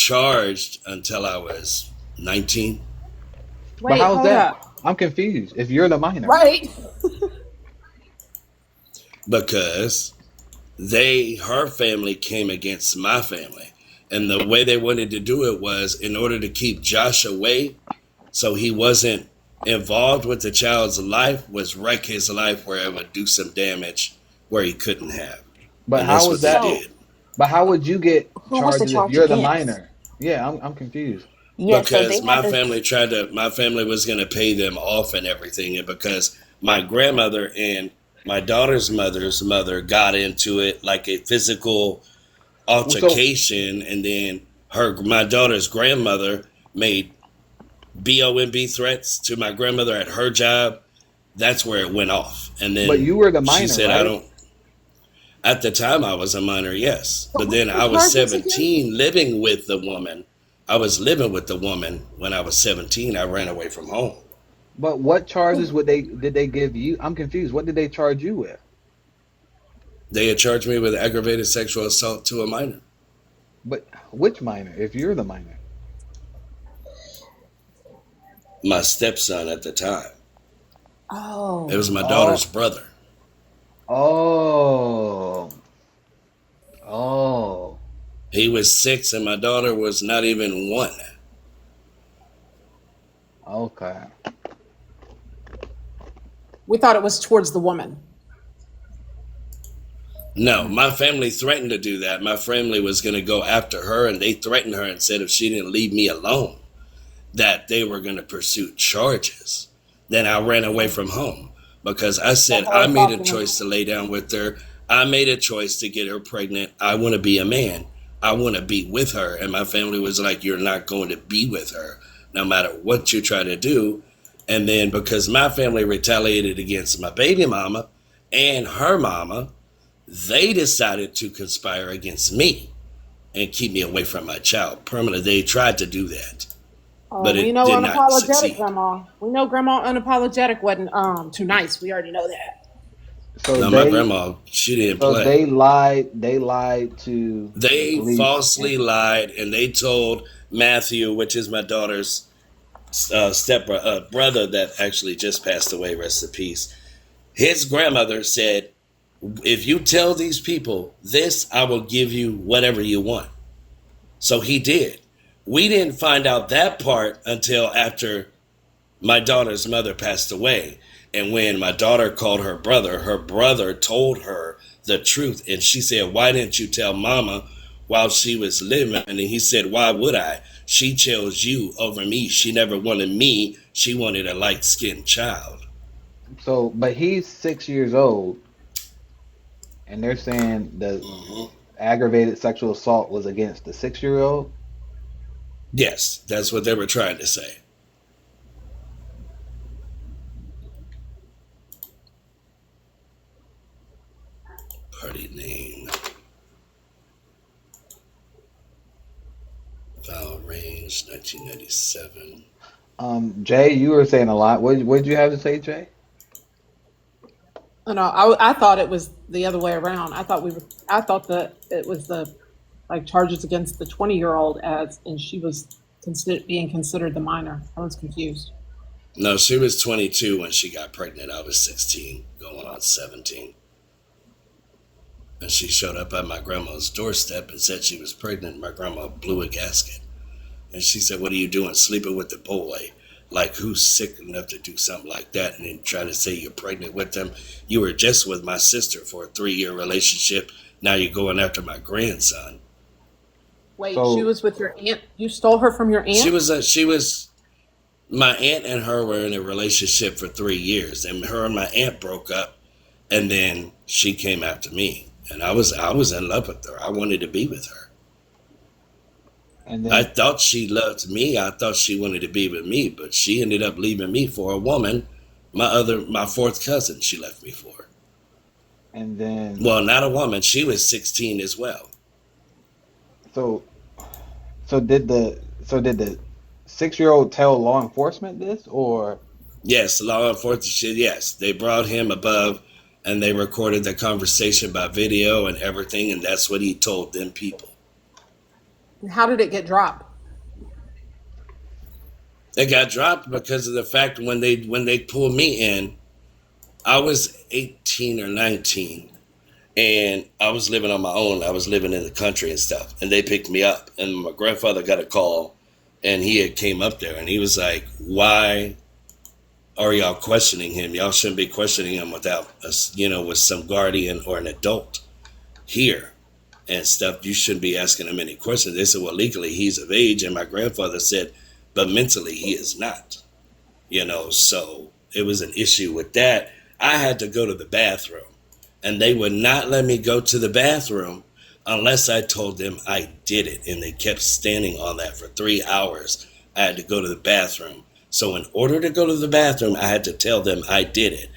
charged until I was 19 But Wait, how's hold that? up. I'm confused. If you're the minor, Right. because her family came against my family. And the way they wanted to do it was in order to keep Josh away so he wasn't involved with the child's life, was wreck his life where it would do some damage where he couldn't have. but And that's how what was they that? So, did. But how would you get who was the charges if charge you're the against? minor? Yeah, I'm confused. Yeah, so they Because had to. my family was going to pay them off and everything. And because my grandmother and my daughter's mother's mother got into it like a physical So altercation, and then my daughter's grandmother made BOMB threats to my grandmother at her job. That's where it went off. And but then you were the she minor, said, I right? don't. At the time, I was a minor, yes. So But what then were I the was charges again? 17 living with the woman. I was living with the woman when I was 17. I ran away from home. But what charges would they did they give you? I'm confused. What did they charge you with? They had charged me with aggravated sexual assault to a minor. But which minor? If you're the minor. My stepson at the time. It was Oh, my Oh, daughter's brother. oh, oh. He was 6 and my daughter was not even 1. Okay. we thought it was towards the woman. No, my family threatened to do that. My family was going to go after her, and they threatened her and said if she didn't leave me alone, that they were going to pursue charges. Then I ran away from home because I That said I whole made a talking. choice to lay down with her. I made a choice to get her pregnant. I want to be a man. I want to be with her. And my family was like, you're not going to be with her no matter what you try to do. And then because my family retaliated against my baby mama and her mama, they decided to conspire against me and keep me away from my child permanently. They tried to do that, Oh, but we it know did not unapologetic succeed. grandma. We know grandma unapologetic wasn't too nice. We already know that. So Now, my they grandma, she didn't so play. they lied to the They police. falsely lied and they told Matthew, which is my daughter's brother that actually just passed away, rest in peace. His grandmother said, if you tell these people this, I will give you whatever you want. So he did. We didn't find out that part until after my daughter's mother passed away. And when my daughter called her brother told her the truth. And she said, why didn't you tell mama while she was living? And he said, why would I? She chose you over me. She never wanted me. She wanted a light skinned child. So, but he's 6 years old, and they're saying the Hmm. aggravated sexual assault was against the 6 year old. Yes, that's what they were trying to say. Party name, file range, 1997. Jay, you were saying a lot. What did you have to say, Jay? Oh, no, I thought it was the other way around. I thought that it was the like charges against the 20-year-old as, and she was being considered the minor. I was confused. No, she was 22 when she got pregnant. I was 16, going on 17. And she showed up at my grandma's doorstep and said she was pregnant. My grandma blew a gasket. And she said, what are you doing sleeping with the boy? Like, who's sick enough to do something like that and then trying to say you're pregnant with them? You were just with my sister for a 3-year relationship. Now you're going after my grandson. Wait, she So, was with your aunt? You stole her from your aunt? My aunt and her were in a relationship for 3 years, and her and my aunt broke up, and then she came after me, and I was in love with her. I wanted to be with her. and I then thought she loved me. I thought she wanted to be with me, but she ended up leaving me for a woman, my fourth cousin. She left me for. and then Well, not a woman. She was 16 as well. so so did the 6 year old tell law enforcement this, or Yes, law enforcement. Yes, they brought him above, and they recorded the conversation by video and everything, and that's what he told them people. How did it get dropped? It got dropped because of the fact when they pulled me in, I was 18 or 19, and I was living on my own. I was living in the country and stuff, and they picked me up. And my grandfather got a call, and he had came up there, and he was like, "Why are y'all questioning him? Y'all shouldn't be questioning him without us, with some guardian or an adult here and stuff. You shouldn't be asking him any questions." They said, "Well, legally he's of age," and my grandfather said, "But mentally he is not." So it was an issue with that. I had to go to the bathroom, and they would not let me go to the bathroom unless I told them I did it. And they kept standing on that for 3 hours. I had to go to the bathroom. So in order to go to the bathroom, I had to tell them I did it.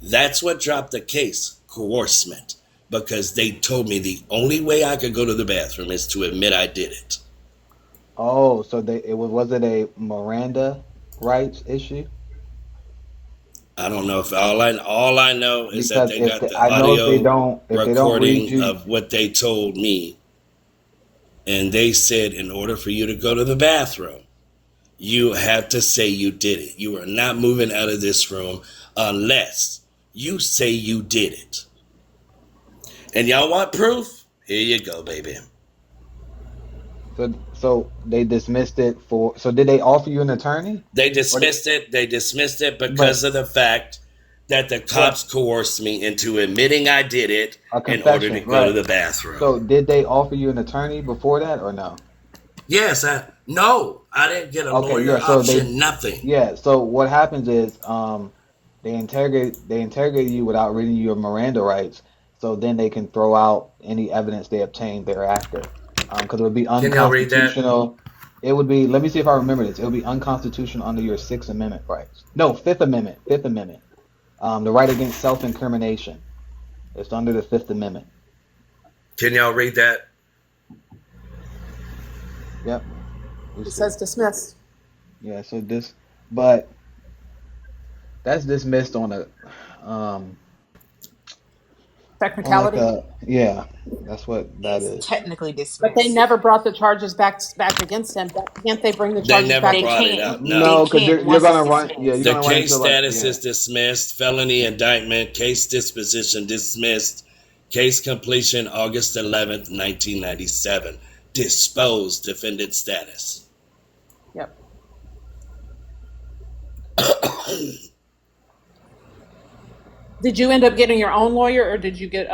That's what dropped the case, coercement, because they told me the only way I could go to the bathroom is to admit I did it. Oh, so was it a Miranda rights issue? I don't know if all I know is that Because they got the I know audio if they don't read recording you, of what they told me, and they said in order for you to go to the bathroom, you have to say you did it. You are not moving out of this room unless you say you did it. And y'all want proof? Here you go, baby. so they dismissed it for. So did they offer you an attorney? They Or dismissed it. They dismissed it but because of the fact that the but cops coerced me into admitting I did it a in order to confession, go to right? the bathroom. So did they offer you an attorney before that or no? Yes, no, I didn't get a Okay, lawyer yeah. So option, nothing. yeah. So what happens is they interrogate you without reading your Miranda rights, so then they can throw out any evidence they obtain thereafter. Because it would be Can y'all read that? unconstitutional. It would be. Let me see if I remember this. It would be unconstitutional under your Sixth Amendment rights. No, Fifth Amendment. Fifth Amendment. The right against self-incrimination. It's under the Fifth Amendment. Can y'all read that? Yep. We It see. says dismissed. Yeah. So but that's dismissed on a um on like Technicality. a yeah. That's what that It's is. technically But they dismissed. never brought the charges back against him. Can't they bring the They charges never back? They brought it can't. up. They No. No, because can't you're once it's gonna run. Yeah, you're The dismissed. gonna run case into like status yeah. is dismissed. Felony indictment, case disposition dismissed. Case completion August 11th, 1997. Disposed defendant status. Yep. Did you end up getting your own lawyer, or did you get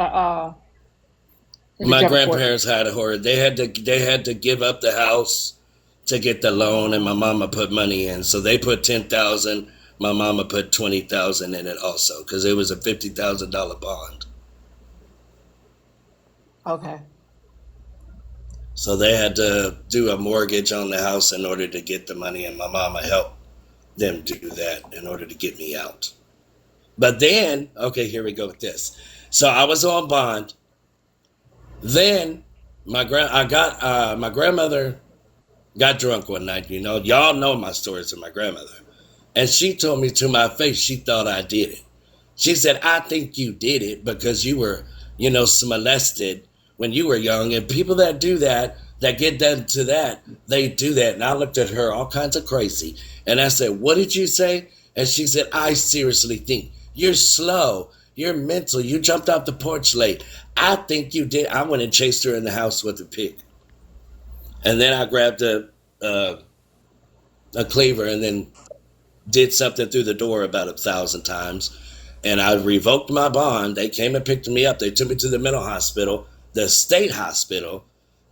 did you My have a court? grandparents had a horror. They had to give up the house to get the loan, and my mama put money in. So they put 10,000. My mama put 20,000 in it also because it was a $50,000 bond. Okay. So they had to do a mortgage on the house in order to get the money, and my mama helped them do that in order to get me out. But then, okay, here we go with this. So I was on bond. Then my grandmother got drunk one night. Y'all know my stories of my grandmother, and she told me to my face she thought I did it. She said, "I think you did it because you were, molested when you were young, and people that do that, that get done to that, they do that." And I looked at her all kinds of crazy, and I said, "What did you say?" And she said, "I seriously think you're slow. You're mental. You jumped off the porch late. I think you did." I went and chased her in the house with a pig. And then I grabbed a cleaver and then did something through the door about 1,000 times. And I revoked my bond. They came and picked me up. They took me to the mental hospital, the state hospital.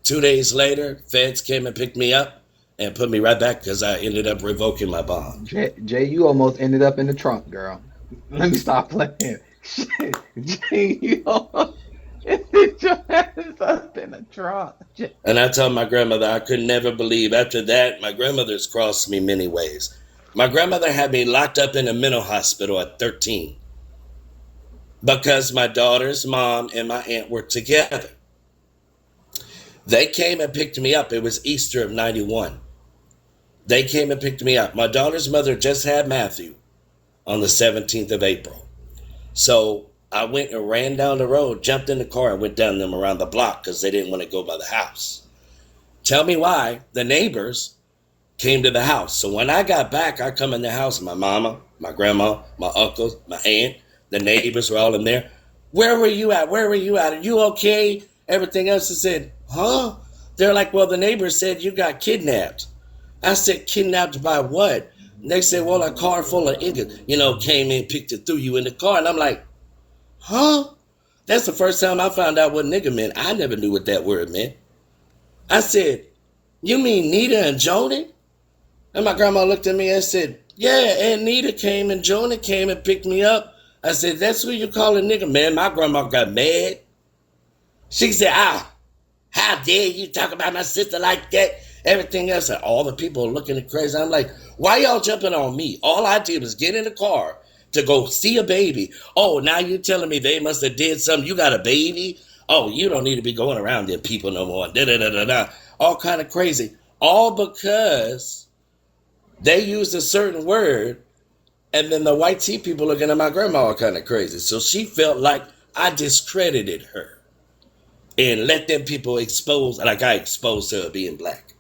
2 days later, feds came and picked me up and put me right back because I ended up revoking my bond. Jay, you almost ended up in the trunk, girl. Let me stop playing. Shit, Jay, you almost ended your ass up in the trunk. And I told my grandmother I could never believe. After that, my grandmother's crossed me many ways. My grandmother had me locked up in a mental hospital at 13 because my daughter's mom and my aunt were together. They came and picked me up. It was Easter of 91. They came and picked me up. My daughter's mother just had Matthew on the 17th of April. So I went and ran down the road, jumped in the car, and went down them around the block because they didn't want to go by the house. Tell me why the neighbors came to the house. So when I got back, I come in the house, my mama, my grandma, my uncles, my aunt, the neighbors were all in there. Where were you at? Where were you at? Are you okay? Everything else. I said, huh? They're like, well, the neighbors said you got kidnapped. I said, kidnapped by what? And they said, well, a car full of niggas, came in, picked it, threw you in the car. And I'm like, huh? That's the first time I found out what nigga meant. I never knew what that word meant. I said, you mean Nita and Joni? And my grandma looked at me and said, yeah, and Nita came and Joni came and picked me up. I said, that's who you call a nigga, man. My grandma got mad. She said, how dare you talk about my sister like that? Everything else. And all the people looking at crazy. I'm like, why y'all jumping on me? All I did was get in the car to go see a baby. Oh, now you're telling me they must have did something. You got a baby? Oh, you don't need to be going around them people no more. Da-da-da-da-da. All kind of crazy. All because they used a certain word, and then the white tea people looking at my grandma are kind of crazy. So she felt like I discredited her and let them people expose, like I exposed her being black.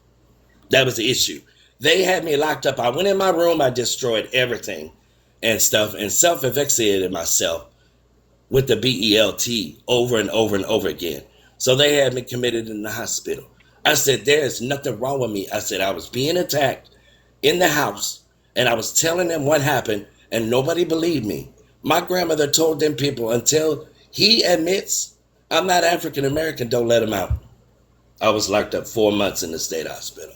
That was the issue. They had me locked up. I went in my room. I destroyed everything and stuff and self-evixiated myself with the BELT over and over and over again. So they had me committed in the hospital. I said, there is nothing wrong with me. I said, I was being attacked in the house, and I was telling them what happened, and nobody believed me. My grandmother told them people, until he admits I'm not African American, don't let him out. I was locked up 4 months in the state hospital.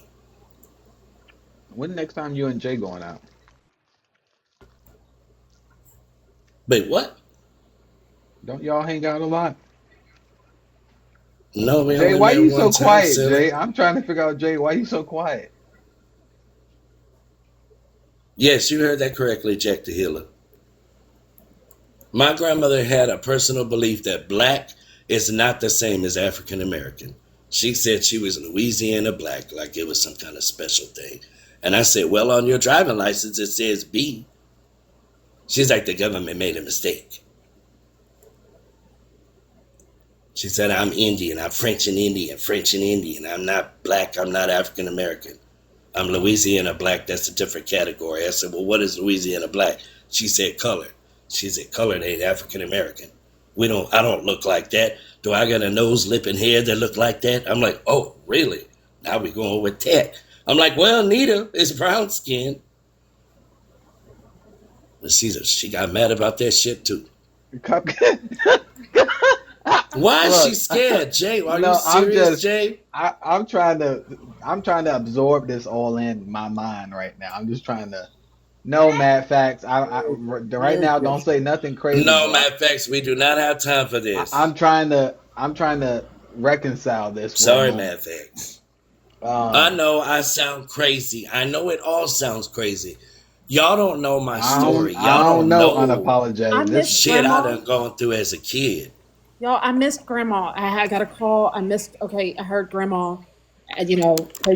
When the next time you and Jay going out? Wait, what? Don't y'all hang out a lot? No, we Jay, only why met you one so time, quiet, silly. Jay? I'm trying to figure out, Jay, why you so quiet? Yes, you heard that correctly, Jack the Healer. My grandmother had a personal belief that black is not the same as African American. She said she was Louisiana black, like it was some kind of special thing. And I said, well, on your driving license, it says B. She's like, the government made a mistake. She said, I'm Indian. I'm French and Indian, French and Indian. I'm not black. I'm not African American. I'm Louisiana black. That's a different category. I said, well, what is Louisiana black? She said, colored. She said, colored ain't African American. I don't look like that. Do I got a nose, lip, and hair that look like that? I'm like, oh, really? Now we going with that. I'm like, well, Nita is brown skinned. She got mad about that shit too. Why is she scared, Jay? Are you serious, Jay? I'm trying to absorb this all in my mind right now. I'm just trying to. No, Mad Facts. Right now, don't say nothing crazy. No, Mad Facts. We do not have time for this. I'm trying to reconcile this. Sorry, Mad Facts. I know I sound crazy. I know it all sounds crazy. Y'all don't know my story. Y'all I don't know. I Unapologetic. This missed shit Grandma. I done gone through as a kid. Y'all, I missed Grandma. I got a call. I heard Grandma, crazy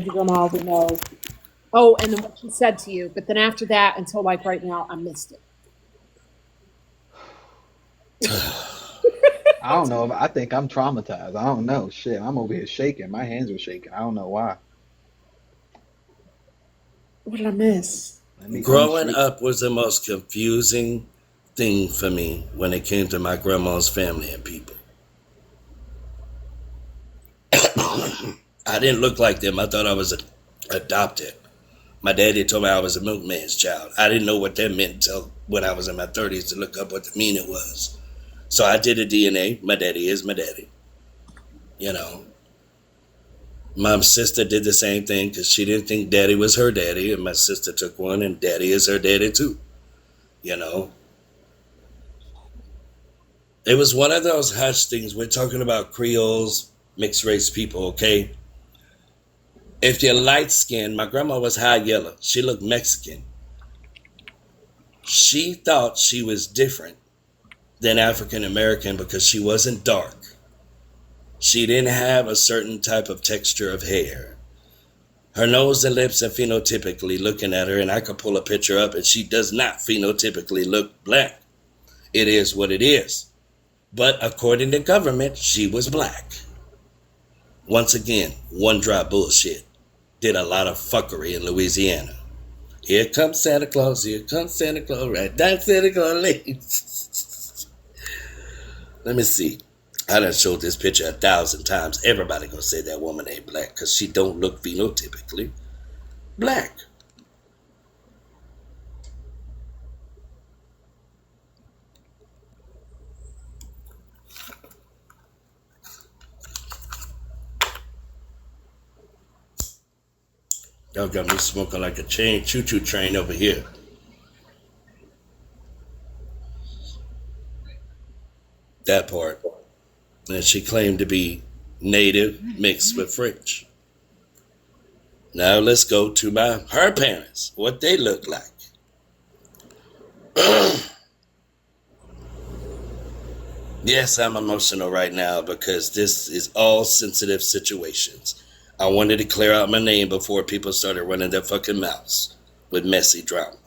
Grandma, we know. Oh, and then what she said to you. But then after that, until like right now, I missed it. I don't know. I think I'm traumatized. I don't know. Shit, I'm over here shaking. My hands are shaking. I don't know why. What did I miss? Growing up was the most confusing thing for me when it came to my grandma's family and people. I didn't look like them. I thought I was adopted. My daddy told me I was a milkman's child. I didn't know what that meant until when I was in my 30s to look up what the meaning was. So I did a DNA. My daddy is my daddy. My sister did the same thing because she didn't think daddy was her daddy. And my sister took one and daddy is her daddy too. It was one of those hush things. We're talking about Creoles, mixed race people, okay? If you're light skinned, my grandma was high yellow. She looked Mexican. She thought she was different than African American because she wasn't dark. She didn't have a certain type of texture of hair. Her nose and lips are phenotypically looking at her, and I could pull a picture up, and she does not phenotypically look black. It is what it is. But according to government, she was black. Once again, one drop bullshit. Did a lot of fuckery in Louisiana. Here comes Santa Claus, here comes Santa Claus, right? That's Santa Claus. Let me see. I done showed this picture 1,000 times. Everybody gonna say that woman ain't black because she don't look phenotypically black. Y'all got me smoking like a choo-choo train over here. That part. And she claimed to be native mixed with French. Now let's go to her parents, what they look like. Yes, I'm emotional right now because this is all sensitive situations. I wanted to clear out my name before people started running their fucking mouths with messy drama.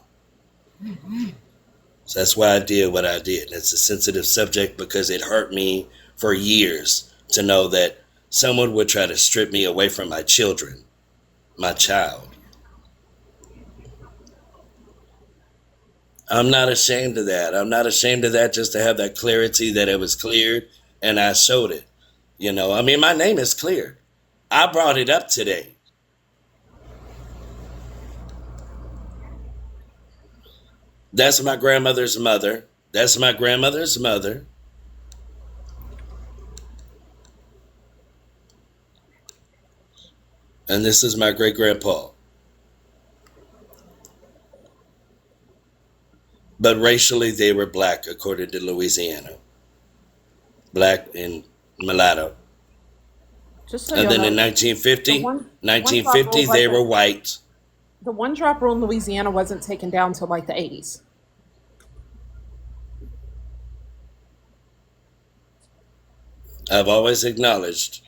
So that's why I did what I did. It's a sensitive subject because it hurt me for years to know that someone would try to strip me away from my children, my child. I'm not ashamed of that. I'm not ashamed of that just to have that clarity that it was cleared and I showed it. You know, I mean, my name is clear. I brought it up today. That's my grandmother's mother. That's my grandmother's mother. And this is my great grandpa. But racially, they were black, according to Louisiana. Black and mulatto. Just so And then know, in 1950, one they were white. The one drop rule in Louisiana wasn't taken down until like the 80s. I've always acknowledged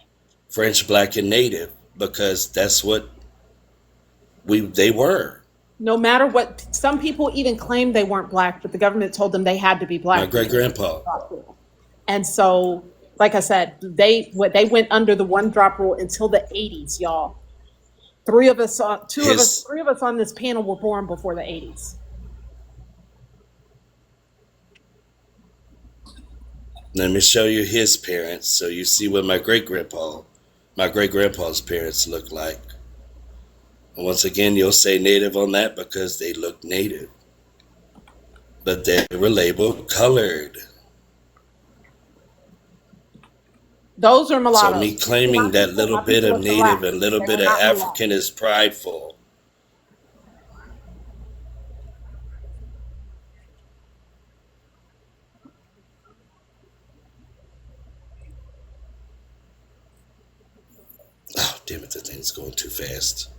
French, black, and native because that's what they were. No matter what, some people even claimed they weren't black, but the government told them they had to be black. My great grandpa. And so, like I said, they went under the one drop rule until the 80s, y'all. Three of us on this panel were born before the 80s. Let me show you his parents so you see what my great grandpa's parents look like. And once again, you'll say native on that because they look native. But they were labeled colored. Those are mulattoes. So me claiming that little bit of native and little bit of African is prideful. Oh, damn it, the thing's going too fast.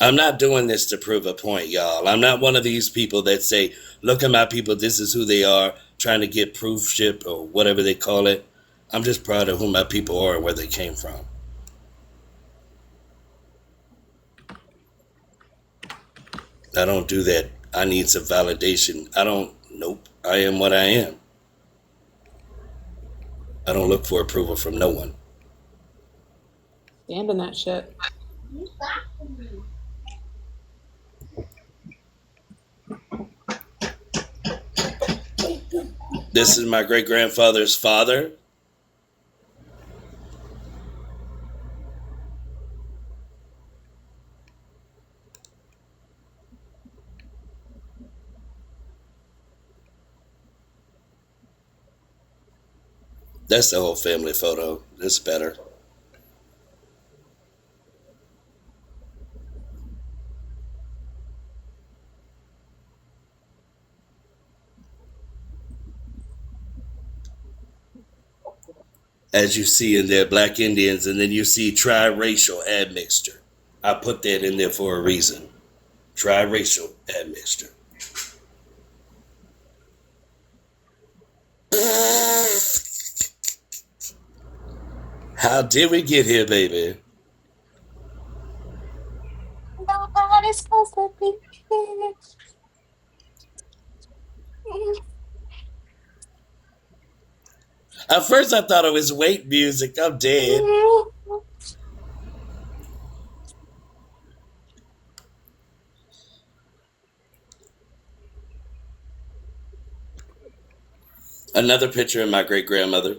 I'm not doing this to prove a point, y'all. I'm not one of these people that say, look at my people, this is who they are, trying to get proofship or whatever they call it. I'm just proud of who my people are and where they came from. I don't do that. I need some validation. Nope. I am what I am. I don't look for approval from no one. Stand in that shit. This is my great grandfather's father. That's the whole family photo. It's better. As you see in there, Black Indians, and then you see triracial admixture. I put that in there for a reason. Triracial admixture. How did we get here, baby? Nobody's supposed to be here. At first, I thought it was wait music. I'm dead. Another picture of my great grandmother.